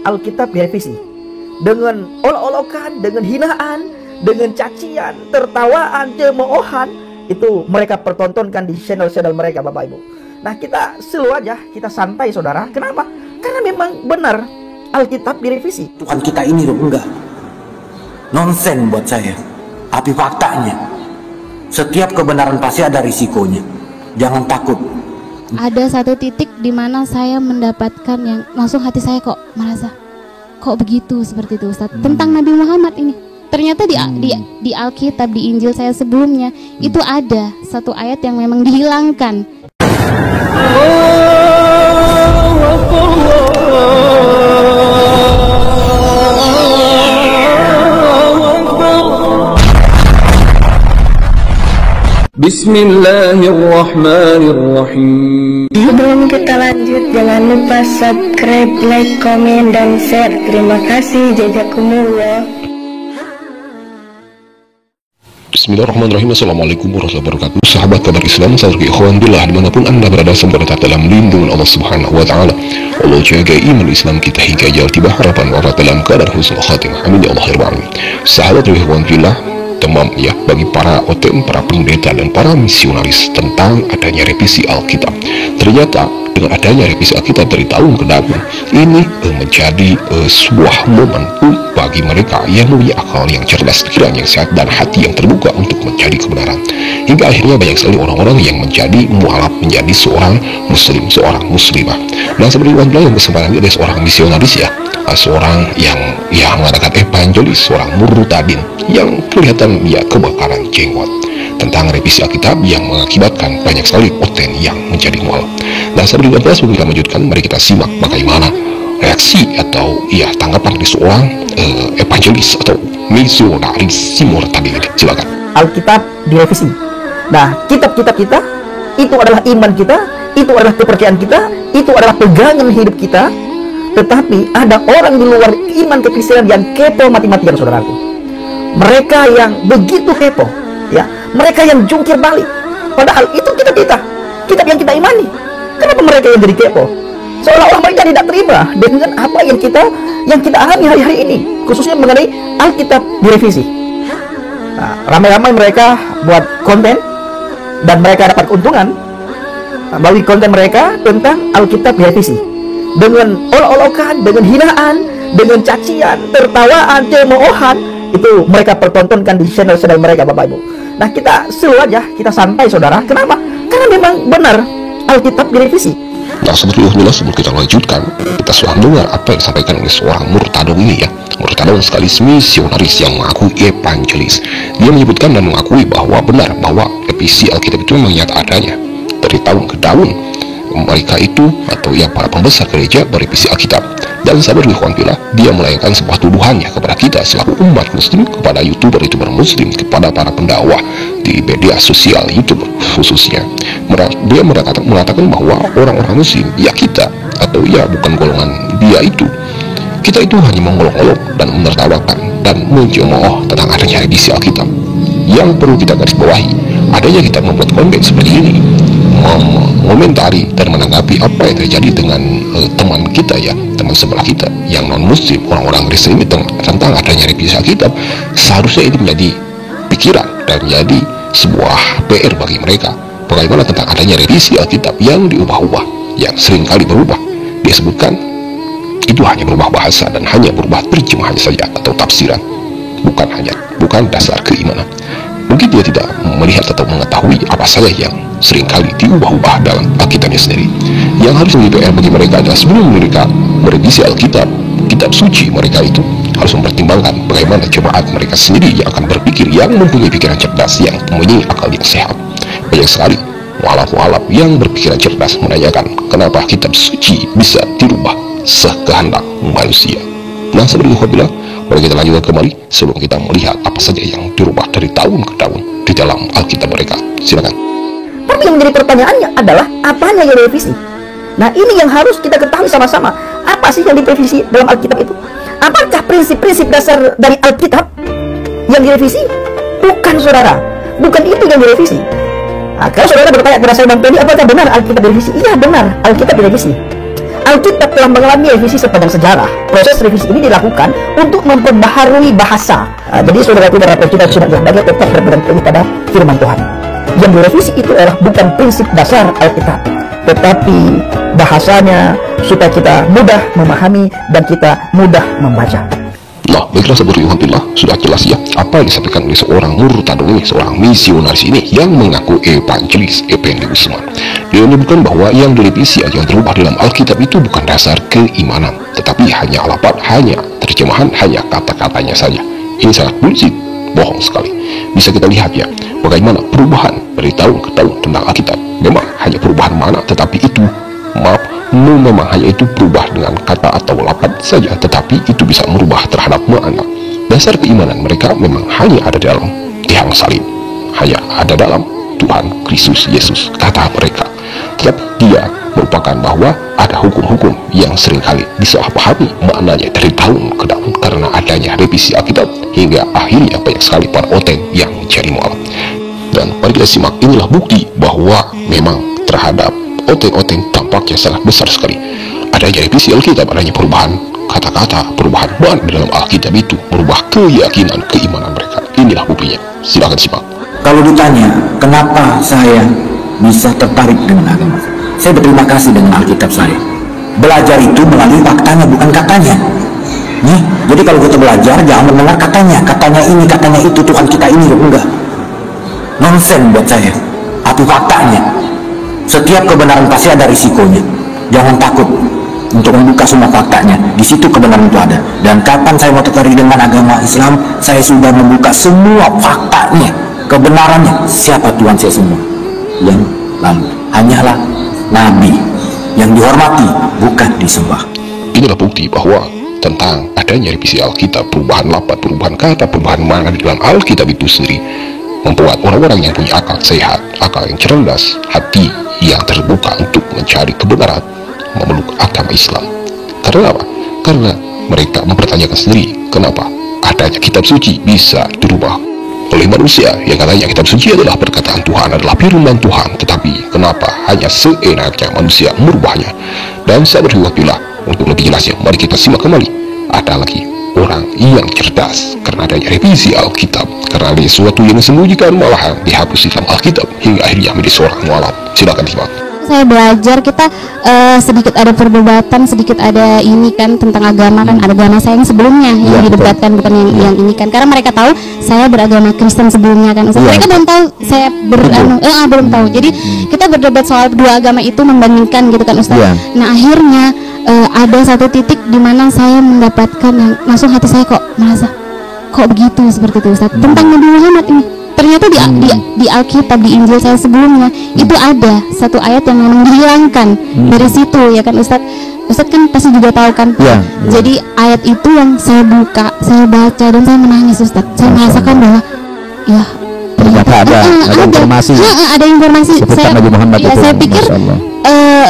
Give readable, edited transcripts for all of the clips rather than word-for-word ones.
Alkitab direvisi dengan olok-olokan, dengan hinaan, dengan cacian, tertawaan, cemoohan. Itu mereka pertontonkan di channel-channel mereka, Bapak Ibu. Nah, kita slow aja, kita santai saudara. Kenapa? Karena memang benar Alkitab direvisi. Tuhan kita ini loh, enggak nonsen buat saya. Tapi faktanya, setiap kebenaran pasti ada risikonya. Jangan takut. Ada satu titik di mana saya mendapatkan yang langsung hati saya kok merasa kok begitu seperti itu, Ustaz. Tentang Nabi Muhammad ini. Ternyata di Alkitab, di Injil saya sebelumnya itu ada satu ayat yang memang dihilangkan. Bismillahirrahmanirrahim. Sebelum kita lanjut, jangan lupa subscribe, like, komen, dan share. Terima kasih. Jazakumullah. Bismillahirrahmanirrahim. Assalamualaikum warahmatullahi wabarakatuh. Sahabat kabar Islam, saudara ikhwan billah dimanapun anda berada, semoga tetap dalam lindungan Allah Subhanahu wa Ta'ala. Allah jaga iman Islam kita hingga jauh tiba harapan wafat dalam keadaan husnul khatimah. Amin ya Allah ya Rabbal alamin. Sahabat ikhwan billah, demam ya bagi para OTM, para pendeta dan para misionaris tentang adanya revisi Alkitab. Ternyata dengan adanya revisi Alkitab dari tahun ke tahun ini menjadi sebuah momentum bagi mereka yang mempunyai akal yang cerdas, pikiran yang sehat, dan hati yang terbuka untuk mencari kebenaran. Hingga akhirnya banyak sekali orang-orang yang menjadi mualaf, menjadi seorang muslim, seorang muslimah. Nah, seperti yang kesempatan ini ada seorang misionaris ya, seorang yang mengadakan evangelis, seorang murtadin yang kelihatan ya kebakaran jenggot tentang revisi Alkitab yang mengakibatkan banyak sekali poten yang menjadi mualaf. Nah, sebelum kita lanjutkan, mari kita simak bagaimana reaksi atau ya tanggapan dari seorang evangelis atau misionaris si murtadin ini. Silakan. Alkitab direvisi. Nah, kitab-kitab kita itu adalah iman kita, itu adalah kepercayaan kita, itu adalah pegangan hidup kita. Tetapi ada orang di luar iman kekristenan yang kepo mati-matian, saudaraku. Mereka yang begitu kepo, ya, mereka yang jungkir balik. Padahal itu kitab yang kita imani. Kenapa mereka yang jadi kepo? Seolah-olah mereka tidak terima dengan apa yang kita alami hari-hari ini, khususnya mengenai Alkitab direvisi. Nah, ramai-ramai mereka buat konten dan mereka dapat keuntungan bagi konten mereka tentang Alkitab direvisi dengan olok-olokan, dengan hinaan, dengan cacian, tertawaan, cemoohan. Itu mereka pertontonkan di channel-channel mereka, Bapak Ibu. Nah, kita slow aja, kita santai saudara. Kenapa? Karena memang benar Alkitab direvisi. Nah, sebelum kita lanjutkan, kita sudah mendengar apa yang disampaikan oleh seorang murtadon ini ya. Murtadon sekaligus misionaris yang mengaku evangelis. Dia menyebutkan dan mengakui bahwa benar bahwa revisi Alkitab itu memang nyata adanya dari tahun ke tahun. Mereka itu atau yang para pembesar gereja berevisi Alkitab. Dan sahabat ikhwan fillah, dia melayangkan sebuah tuduhannya kepada kita selaku umat muslim, kepada youtuber muslim, kepada para pendakwah di media sosial YouTube khususnya. Dia mengatakan bahwa orang-orang muslim, ya kita atau ya bukan golongan dia itu, kita itu hanya mengolok-olok dan menertawakan dan mencemooh tentang adanya revisi Alkitab. Yang perlu kita garis bawahi, adanya kita membuat konten seperti ini, mengomentari dan menanggapi apa yang terjadi dengan teman kita ya, teman sebelah kita yang non muslim, orang-orang Kristen ini tentang adanya revisi Alkitab. Seharusnya ini menjadi pikiran dan menjadi sebuah PR bagi mereka. Bagaimana tentang adanya revisi Alkitab yang diubah-ubah, yang seringkali berubah. Dia sebutkan itu hanya berubah bahasa dan hanya berubah terjemahan saja atau tafsiran, bukan dasar keimanan. Mungkin dia tidak melihat atau mengetahui apa saja yang seringkali diubah-ubah dalam Alkitabnya sendiri. Yang harus menjadi PR bagi mereka adalah sebelum mereka merevisi Alkitab, kitab suci mereka itu harus mempertimbangkan bagaimana jemaat mereka sendiri yang akan berpikir, yang mempunyai pikiran cerdas, yang mempunyai akal yang sehat. Banyak sekali mualaf-mualaf yang berpikiran cerdas menanyakan kenapa kitab suci bisa dirubah sekehendak manusia. Nah, sebelum bilang, mari kita lanjutkan kembali sebelum kita melihat apa saja yang dirubah dari tahun ke tahun di dalam Alkitab mereka. Silakan. Tapi yang menjadi pertanyaannya adalah apanya yang direvisi? Nah, ini yang harus kita ketahui sama-sama. Apa sih yang direvisi dalam Alkitab itu? Apakah prinsip-prinsip dasar dari Alkitab yang direvisi? Bukan, saudara. Bukan itu yang direvisi. Nah, kalau saudara bertanya kepada saya, Bang Teddy, apakah benar Alkitab direvisi? Iya, benar, Alkitab direvisi. Alkitab telah mengalami revisi sepanjang sejarah. Proses revisi ini dilakukan untuk memperbaharui bahasa. Jadi saudaraku dan rakyat kita sudah belajar tetap berpegang teguh pada firman Tuhan. Yang direvisi itu adalah bukan prinsip dasar Alkitab, tetapi bahasanya supaya kita mudah memahami dan kita mudah membaca. Nah, baiklah saudara Alhamdulillah, sudah jelas ya apa yang disampaikan oleh seorang murtadon ini, seorang misionaris ini yang mengaku evangelis Effendi Usman. Dia menyebutkan bahwa yang direvisi yang terubah dalam Alkitab itu bukan dasar keimanan, tetapi hanya lafaz, hanya terjemahan, hanya kata-katanya saja. Ini sangat bullshit, bohong sekali. Bisa kita lihat ya, bagaimana perubahan dari tahun ke tahun tentang Alkitab. Memang hanya perubahan mana, tetapi itu, memang hanya itu berubah dengan kata atau lafaz saja, tetapi itu bisa merubah terhadap makna. Dasar keimanan mereka memang hanya ada dalam tiang salib, hanya ada dalam Tuhan Kristus Yesus, kata mereka. Tetapi dia merupakan bahwa ada hukum-hukum yang seringkali disalahpahami maknanya dari tahun ke tahun karena adanya revisi Alkitab, hingga akhirnya banyak sekali para oten yang jadi mualaf. Dan mari kita simak, inilah bukti bahwa memang terhadap oten-oten tampaknya sangat besar sekali adanya revisi Alkitab, adanya perubahan kata-kata, perubahan makna dalam Alkitab itu merubah keyakinan, keimanan mereka. Inilah buktinya, silakan simak. Kalau ditanya kenapa saya bisa tertarik dengan agama, saya berterima kasih dengan Alkitab saya. Belajar itu melalui faktanya, bukan katanya. Nih, jadi kalau kita belajar jangan mendengar katanya ini, katanya itu, Tuhan kita ini, enggak. Nonsen buat saya. Tapi faktanya. Setiap kebenaran pasti ada risikonya. Jangan takut untuk membuka semua faktanya. Di situ kebenaran itu ada. Dan kapan saya mau tertarik dengan agama Islam, saya sudah membuka semua faktanya, kebenarannya. Siapa Tuhan saya semua? Yang lalu hanyalah Nabi yang dihormati, bukan disembah. Inilah bukti bahwa tentang adanya revisi Alkitab, perubahan lafaz, perubahan kata, perubahan makna di dalam Alkitab itu sendiri membuat orang-orang yang punya akal sehat, akal yang cerdas, hati yang terbuka untuk mencari kebenaran, memeluk agama Islam. Karena apa? Karena mereka mempertanyakan sendiri kenapa adanya kitab suci bisa dirubah oleh manusia yang katanya kitab suci adalah perkataan Tuhan, adalah firman Tuhan, tetapi kenapa hanya seenaknya manusia merubahnya? Dan saya berwakillah untuk lebih jelasnya, mari kita simak kembali. Ada lagi orang yang cerdas karena adanya revisi Alkitab, karena ada sesuatu yang disembunyikan malahan dihapus di dalam Alkitab hingga akhirnya menjadi seorang mualaf. Silakan simak. Saya belajar, kita sedikit ada perdebatan, sedikit ada ini kan tentang agama kan, ada agama saya yang sebelumnya yang didebatkan, bukan yang ini kan, karena mereka tahu saya beragama Kristen sebelumnya kan. Mereka belum tahu saya belum tahu. Jadi kita berdebat soal dua agama itu, membandingkan gitu kan Ustaz. Nah akhirnya ada satu titik di mana saya mendapatkan yang langsung hati saya kok merasa kok begitu seperti itu Ustaz, tentang Nabi Muhammad ini. Ternyata di Alkitab, di Injil saya sebelumnya itu ada satu ayat yang memang dihilangkan dari situ ya kan Ustaz. Ustaz kan pasti juga tahu kan. Jadi ayat itu yang saya buka, saya baca dan saya menangis Ustaz. Saya merasakan bahwa ya ternyata ada informasi. Ada informasi. Nabi Muhammad itu. Saya pikir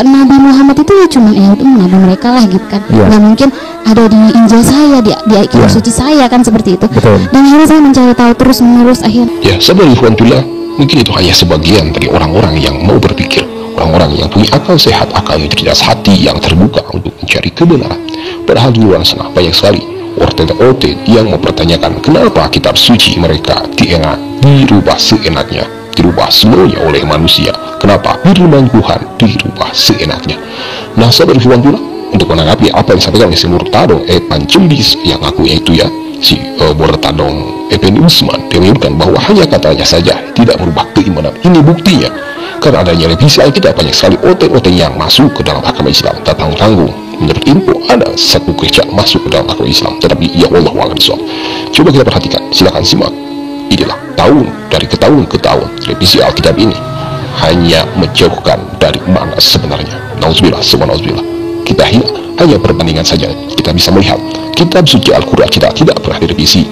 Nabi Muhammad itu ya cuma Nabi mereka lah gitu kan. Nggak mungkin ada di Injil saya, di kitab suci saya kan, seperti itu. Dan akhirnya saya mencari tahu terus menerus akhirnya. Ya, saudara Alhamdulillah, mungkin itu hanya sebagian dari orang-orang yang mau berpikir, orang-orang yang punya akal sehat, akal yang cerdas, hati yang terbuka untuk mencari kebenaran. Padahal di luar sana banyak sekali orten yang mempertanyakan kenapa kitab suci mereka dirubah seenaknya, dirubah semuanya oleh manusia. Kenapa firman Tuhan dirubah seenaknya? Nah, saudara Alhamdulillah, untuk menanggapi apa yang disampaikan oleh si murtadon evangelis yang ngakunya itu ya, si murtadon Effendi Usman, dia menyebutkan bahwa hanya katanya saja tidak merubah keimanan. Ini buktinya, karena adanya revisi Alkitab banyak sekali oten-oten yang masuk ke dalam agama Islam. Tak tanggung-tanggung menurut info ada satu gereja masuk ke dalam agama Islam, tetapi ya Allah wa'ala bishawab. Coba kita perhatikan, silakan simak. Inilah tahun dari ke tahun ke tahun revisi Alkitab ini hanya menjauhkan dari makna sebenarnya. Nauzubillah, semua nauzubillah. Kita hanya perbandingan saja. Kita bisa melihat kitab suci Al-Quran kita tidak pernah direvisi.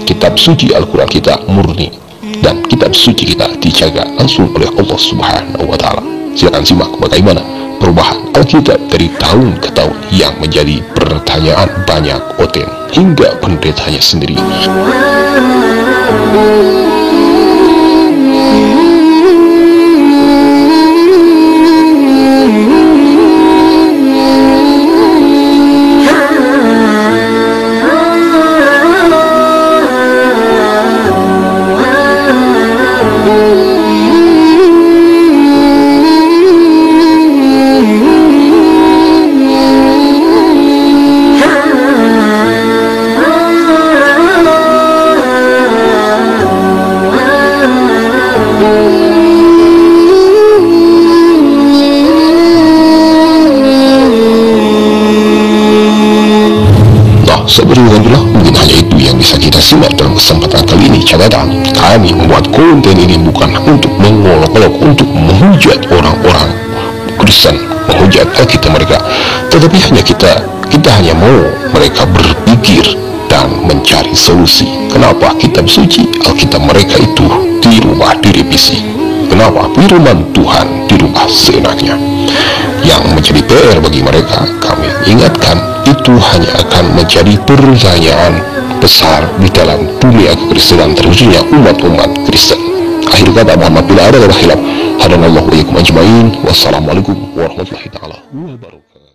Kitab suci Al-Quran kita murni, dan kitab suci kita dijaga langsung oleh Allah Subhanahu wa Ta'ala. Silakan simak bagaimana perubahan Alkitab dari tahun ke tahun yang menjadi pertanyaan banyak oten hingga pendetanya sendiri. Alhamdulillah, mungkin hanya itu yang bisa kita simak dalam kesempatan kali ini. Catatan, kami membuat konten ini bukan untuk mengolok-olok, untuk menghujat orang-orang Kristen, menghujat Alkitab mereka, tetapi hanya kita hanya mau mereka berpikir dan mencari solusi. Kenapa kitab suci Alkitab mereka itu dirubah, direvisi? Kenapa firman Tuhan dirubah seenaknya? Yang menjadi PR bagi mereka, kami ingatkan, itu hanya akan menjadi pertanyaan besar di dalam dunia kekristenan, terkhususnya umat-umat Kristen. Akhir kata, Muhammad bila ada khilaf, hadanallahu wa iyyakum ajmain. Wassalamualaikum warahmatullahi taala wabarakatuh.